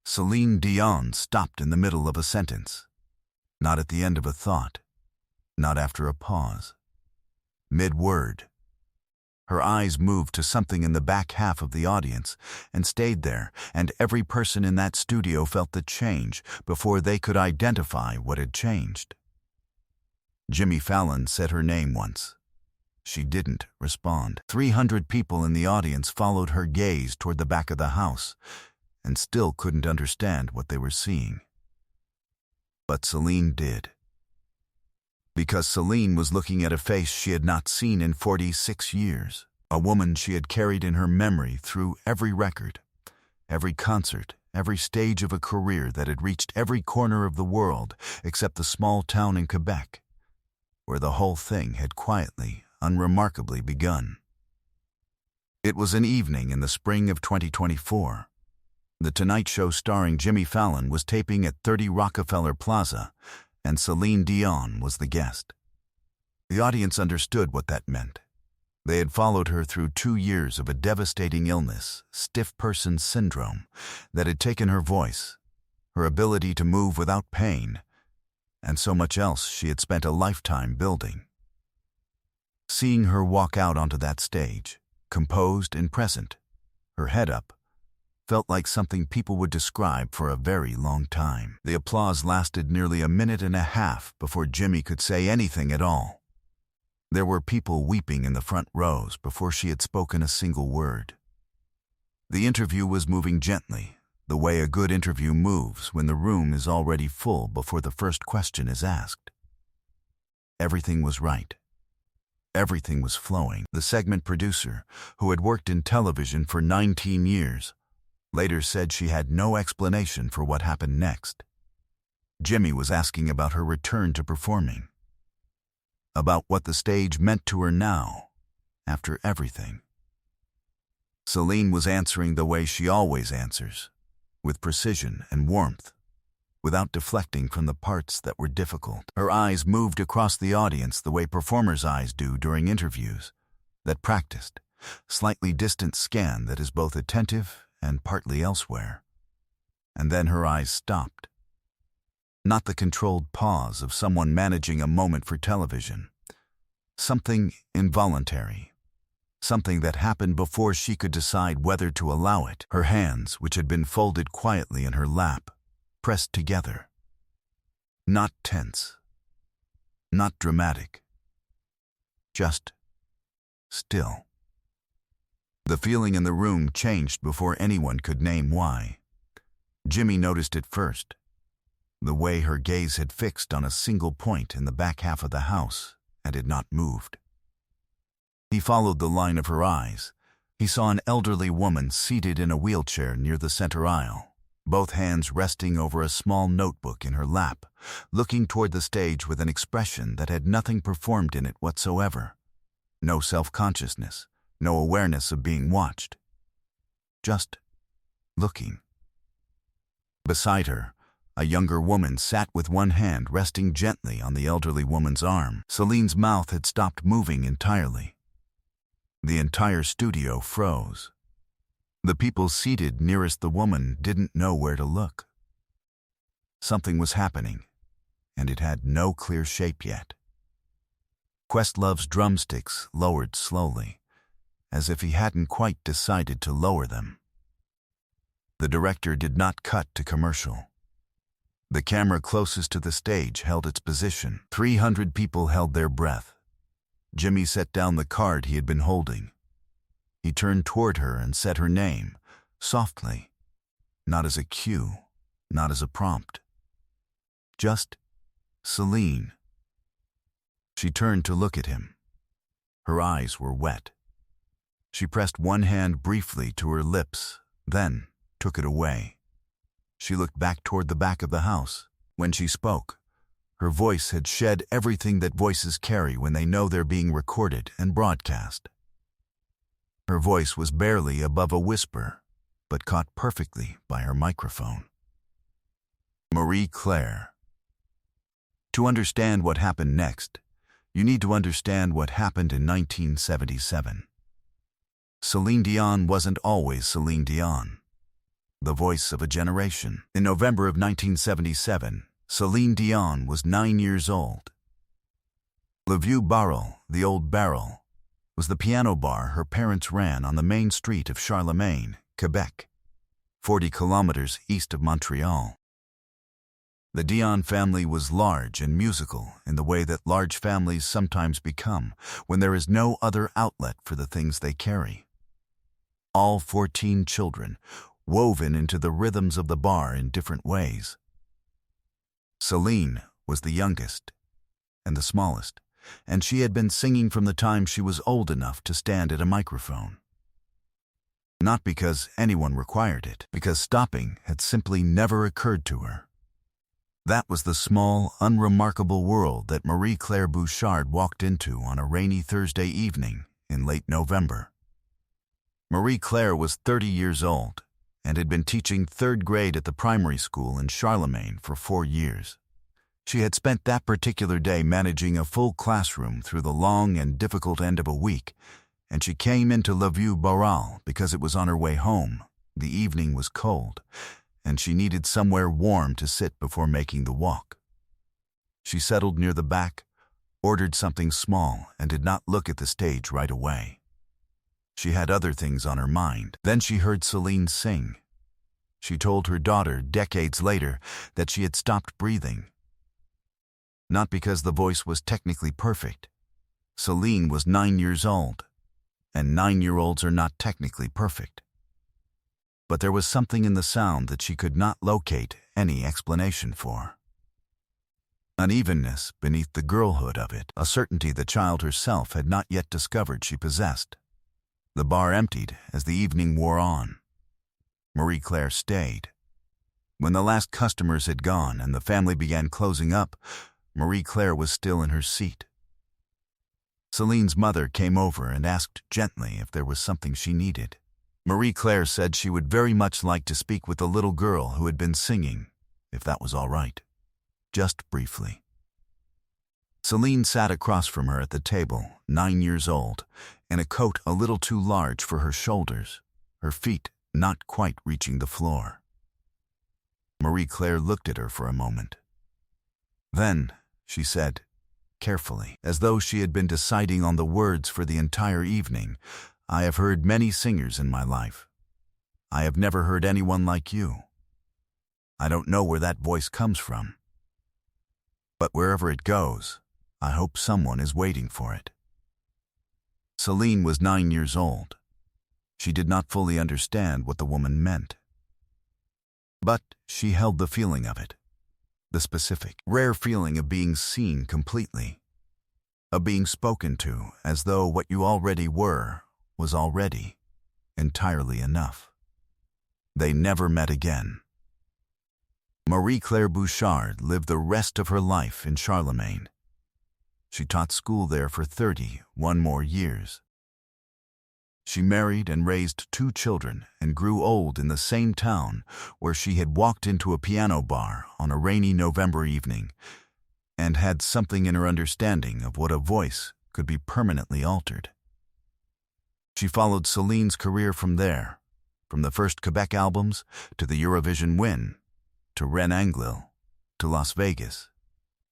Celine Dion stopped in the middle of a sentence. Not at the end of a thought. Not after a pause. Mid-word. Her eyes moved to something in the back half of the audience and stayed there, and every person in that studio felt the change before they could identify what had changed. Jimmy Fallon said her name once. She didn't respond. 300 people in the audience followed her gaze toward the back of the house and still couldn't understand what they were seeing. But Celine did. Because Celine was looking at a face she had not seen in 46 years, a woman she had carried in her memory through every record, every concert, every stage of a career that had reached every corner of the world except the small town in Quebec, where the whole thing had quietly, unremarkably begun. It was an evening in the spring of 2024. The Tonight Show starring Jimmy Fallon was taping at 30 Rockefeller Plaza, and Celine Dion was the guest. The audience understood what that meant. They had followed her through 2 years of a devastating illness, stiff person syndrome, that had taken her voice, her ability to move without pain, and so much else she had spent a lifetime building. Seeing her walk out onto that stage, composed and present, her head up, felt like something people would describe for a very long time. The applause lasted nearly a minute and a half before Jimmy could say anything at all. There were people weeping in the front rows before she had spoken a single word. The interview was moving gently, the way a good interview moves when the room is already full before the first question is asked. Everything was right. Everything was flowing. The segment producer, who had worked in television for 19 years, later said she had no explanation for what happened next. Jimmy was asking about her return to performing, about what the stage meant to her now, after everything. Celine was answering the way she always answers, with precision and warmth, without deflecting from the parts that were difficult. Her eyes moved across the audience the way performers' eyes do during interviews, that practiced, slightly distant scan that is both attentive and partly elsewhere. And then her eyes stopped. Not the controlled pause of someone managing a moment for television. Something involuntary. Something that happened before she could decide whether to allow it. Her hands, which had been folded quietly in her lap, pressed together. Not tense. Not dramatic. Just still. The feeling in the room changed before anyone could name why. Jimmy noticed it first. The way her gaze had fixed on a single point in the back half of the house and had not moved. He followed the line of her eyes. He saw an elderly woman seated in a wheelchair near the center aisle, both hands resting over a small notebook in her lap, looking toward the stage with an expression that had nothing performed in it whatsoever. No self-consciousness. No awareness of being watched. Just looking. Beside her, a younger woman sat with one hand resting gently on the elderly woman's arm. Celine's mouth had stopped moving entirely. The entire studio froze. The people seated nearest the woman didn't know where to look. Something was happening, and it had no clear shape yet. Questlove's drumsticks lowered slowly, as if he hadn't quite decided to lower them. The director did not cut to commercial. The camera closest to the stage held its position. 300 people held their breath. Jimmy set down the card he had been holding. He turned toward her and said her name, softly, not as a cue, not as a prompt. Just Celine. She turned to look at him. Her eyes were wet. She pressed one hand briefly to her lips, then took it away. She looked back toward the back of the house. When she spoke, her voice had shed everything that voices carry when they know they're being recorded and broadcast. Her voice was barely above a whisper, but caught perfectly by her microphone. Marie Claire. To understand what happened next, you need to understand what happened in 1977. Celine Dion wasn't always Celine Dion. the voice of a generation. In November of 1977, Celine Dion was 9 years old. Le Vieux Barrel, the Old Barrel, was the piano bar her parents ran on the main street of Charlemagne, Quebec, 40 kilometers east of Montreal. The Dion family was large and musical in the way that large families sometimes become when there is no other outlet for the things they carry. All 14 children, woven into the rhythms of the bar in different ways. Celine was the youngest and the smallest, and she had been singing from the time she was old enough to stand at a microphone. Not because anyone required it, because stopping had simply never occurred to her. That was the small, unremarkable world that Marie-Claire Bouchard walked into on a rainy Thursday evening in late November. Marie-Claire was 30 years old and had been teaching 3rd grade at the primary school in Charlemagne for 4 years. She had spent that particular day managing a full classroom through the long and difficult end of a week, and she came into Le Vieux Barrel because it was on her way home. The evening was cold, and she needed somewhere warm to sit before making the walk. She settled near the back, ordered something small, and did not look at the stage right away. She had other things on her mind. Then she heard Celine sing. She told her daughter decades later that she had stopped breathing. Not because the voice was technically perfect. Celine was 9 years old, and 9-year-olds are not technically perfect. But there was something in the sound that she could not locate any explanation for. Unevenness beneath the girlhood of it, a certainty the child herself had not yet discovered she possessed. The bar emptied as the evening wore on. Marie-Claire stayed. When the last customers had gone and the family began closing up, Marie-Claire was still in her seat. Celine's mother came over and asked gently if there was something she needed. Marie-Claire said she would very much like to speak with the little girl who had been singing, if that was all right, just briefly. Celine sat across from her at the table, 9 years old, in a coat a little too large for her shoulders, her feet not quite reaching the floor. Marie-Claire looked at her for a moment. Then, she said, carefully, as though she had been deciding on the words for the entire evening, "I have heard many singers in my life. I have never heard anyone like you. I don't know where that voice comes from. But wherever it goes, I hope someone is waiting for it." Celine was 9 years old. She did not fully understand what the woman meant. But she held the feeling of it, the specific, rare feeling of being seen completely, of being spoken to as though what you already were was already entirely enough. They never met again. Marie-Claire Bouchard lived the rest of her life in Charlemagne. She taught school there for 31 more years. She married and raised 2 children and grew old in the same town where she had walked into a piano bar on a rainy November evening and had something in her understanding of what a voice could be permanently altered. She followed Celine's career from there, from the first Quebec albums to the Eurovision win, to Rennes Anglais, to Las Vegas,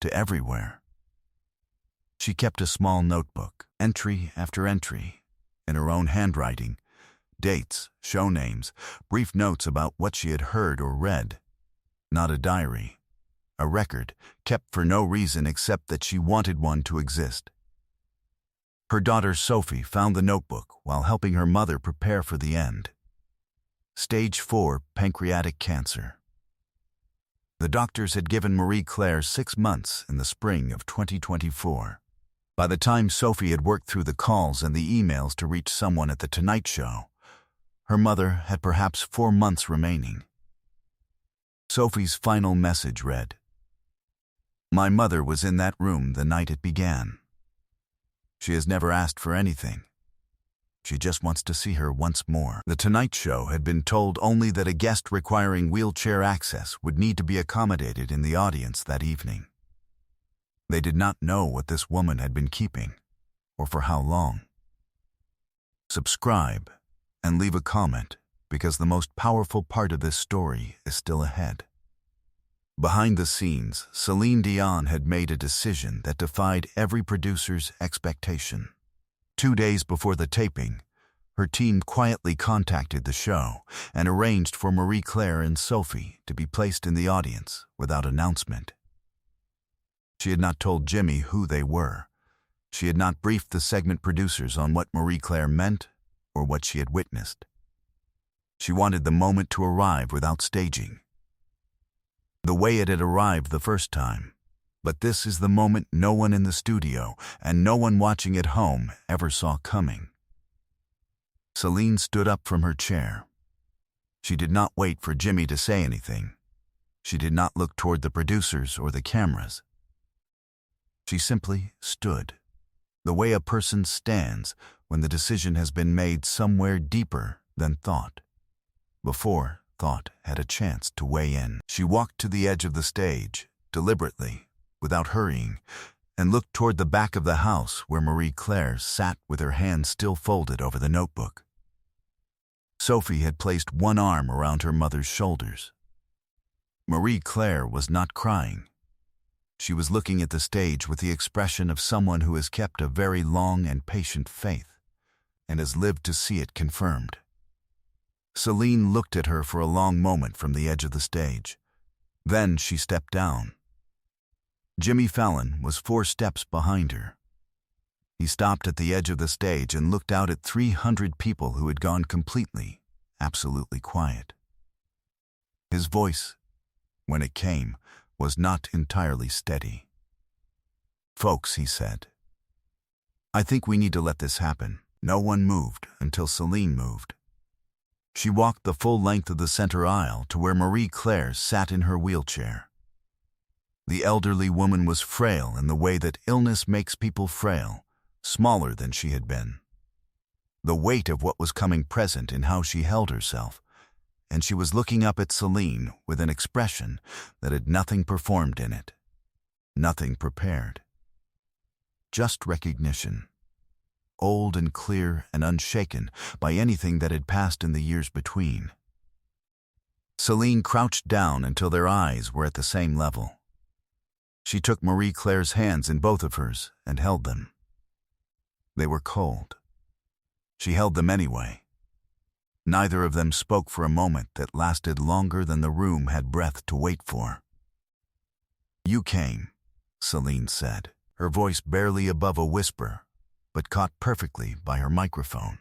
to everywhere. She kept a small notebook, entry after entry, in her own handwriting, dates, show names, brief notes about what she had heard or read. Not a diary, a record kept for no reason except that she wanted one to exist. Her daughter Sophie found the notebook while helping her mother prepare for the end. Stage 4 pancreatic cancer. The doctors had given Marie-Claire 6 months in the spring of 2024. By the time Sophie had worked through the calls and the emails to reach someone at The Tonight Show, her mother had perhaps 4 months remaining. Sophie's final message read, "My mother was in that room the night it began. She has never asked for anything. She just wants to see her once more." The Tonight Show had been told only that a guest requiring wheelchair access would need to be accommodated in the audience that evening. They did not know what this woman had been keeping, or for how long. Subscribe and leave a comment because the most powerful part of this story is still ahead. Behind the scenes, Celine Dion had made a decision that defied every producer's expectation. 2 days before the taping, her team quietly contacted the show and arranged for Marie-Claire and Sophie to be placed in the audience without announcement. She had not told Jimmy who they were. She had not briefed the segment producers on what Marie-Claire meant or what she had witnessed. She wanted the moment to arrive without staging. The way it had arrived the first time, but this is the moment no one in the studio and no one watching at home ever saw coming. Celine stood up from her chair. She did not wait for Jimmy to say anything. She did not look toward the producers or the cameras. She simply stood, the way a person stands when the decision has been made somewhere deeper than thought, before thought had a chance to weigh in. She walked to the edge of the stage, deliberately, without hurrying, and looked toward the back of the house where Marie-Claire sat with her hands still folded over the notebook. Sophie had placed one arm around her mother's shoulders. Marie-Claire was not crying. She was looking at the stage with the expression of someone who has kept a very long and patient faith and has lived to see it confirmed. Celine looked at her for a long moment from the edge of the stage. Then she stepped down. Jimmy Fallon was 4 steps behind her. He stopped at the edge of the stage and looked out at 300 people who had gone completely, absolutely quiet. His voice, when it came, was not entirely steady. "Folks," he said, "I think we need to let this happen." No one moved until Celine moved. She walked the full length of the center aisle to where Marie-Claire sat in her wheelchair. The elderly woman was frail in the way that illness makes people frail, smaller than she had been. The weight of what was coming present in how she held herself, and she was looking up at Celine with an expression that had nothing performed in it, nothing prepared. Just recognition, old and clear and unshaken by anything that had passed in the years between. Celine crouched down until their eyes were at the same level. She took Marie-Claire's hands in both of hers and held them. They were cold. She held them anyway. Neither of them spoke for a moment that lasted longer than the room had breath to wait for. "You came," Celine said, her voice barely above a whisper, but caught perfectly by her microphone.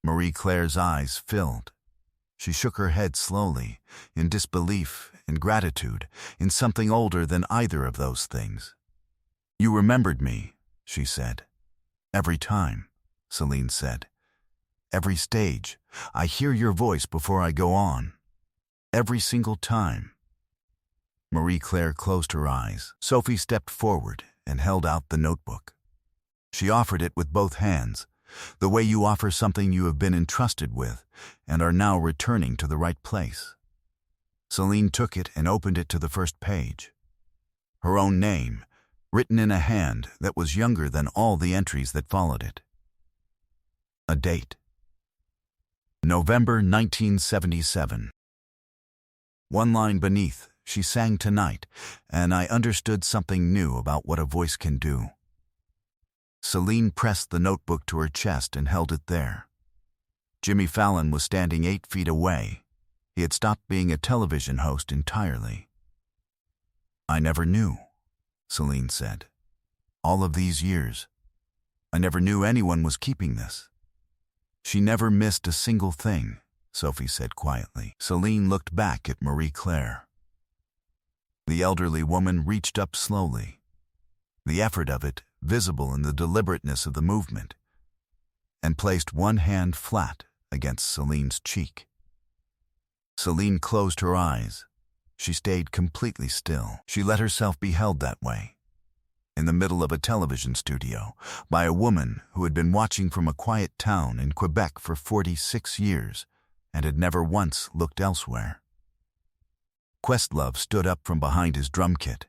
Marie-Claire's eyes filled. She shook her head slowly, in disbelief, in gratitude, in something older than either of those things. "You remembered me," she said. "Every time," Celine said. "Every stage, I hear your voice before I go on. Every single time." Marie-Claire closed her eyes. Sophie stepped forward and held out the notebook. She offered it with both hands, the way you offer something you have been entrusted with and are now returning to the right place. Celine took it and opened it to the first page. Her own name, written in a hand that was younger than all the entries that followed it. A date. November 1977. One line beneath, she sang tonight, and I understood something new about what a voice can do. Celine pressed the notebook to her chest and held it there. Jimmy Fallon was standing 8 feet away. He had stopped being a television host entirely. "I never knew," Celine said. "All of these years, I never knew anyone was keeping this." "She never missed a single thing," Sophie said quietly. Celine looked back at Marie-Claire. The elderly woman reached up slowly, the effort of it visible in the deliberateness of the movement, and placed one hand flat against Celine's cheek. Celine closed her eyes. She stayed completely still. She let herself be held that way, in the middle of a television studio, by a woman who had been watching from a quiet town in Quebec for 46 years and had never once looked elsewhere. Questlove stood up from behind his drum kit.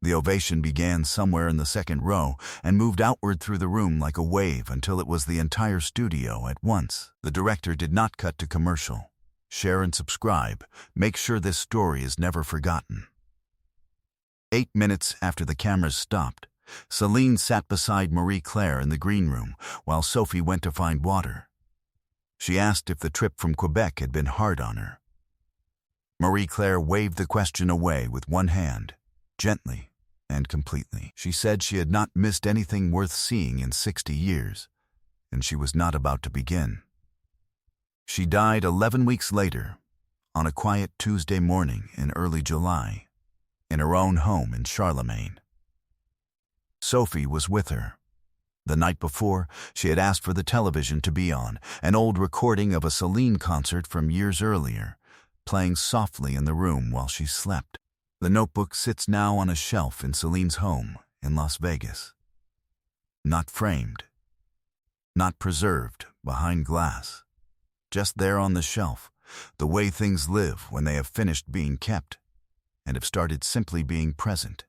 The ovation began somewhere in the second row and moved outward through the room like a wave until it was the entire studio at once. The director did not cut to commercial. Share and subscribe. Make sure this story is never forgotten. 8 minutes after the cameras stopped, Celine sat beside Marie-Claire in the green room while Sophie went to find water. She asked if the trip from Quebec had been hard on her. Marie-Claire waved the question away with one hand, gently and completely. She said she had not missed anything worth seeing in 60 years, and she was not about to begin. She died 11 weeks later, on a quiet Tuesday morning in early July, in her own home in Charlemagne. Sophie was with her. The night before, she had asked for the television to be on, an old recording of a Celine concert from years earlier, playing softly in the room while she slept. The notebook sits now on a shelf in Celine's home in Las Vegas. Not framed, not preserved behind glass, just there on the shelf, the way things live when they have finished being kept and have started simply being present.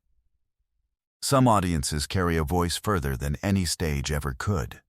Some audiences carry a voice further than any stage ever could.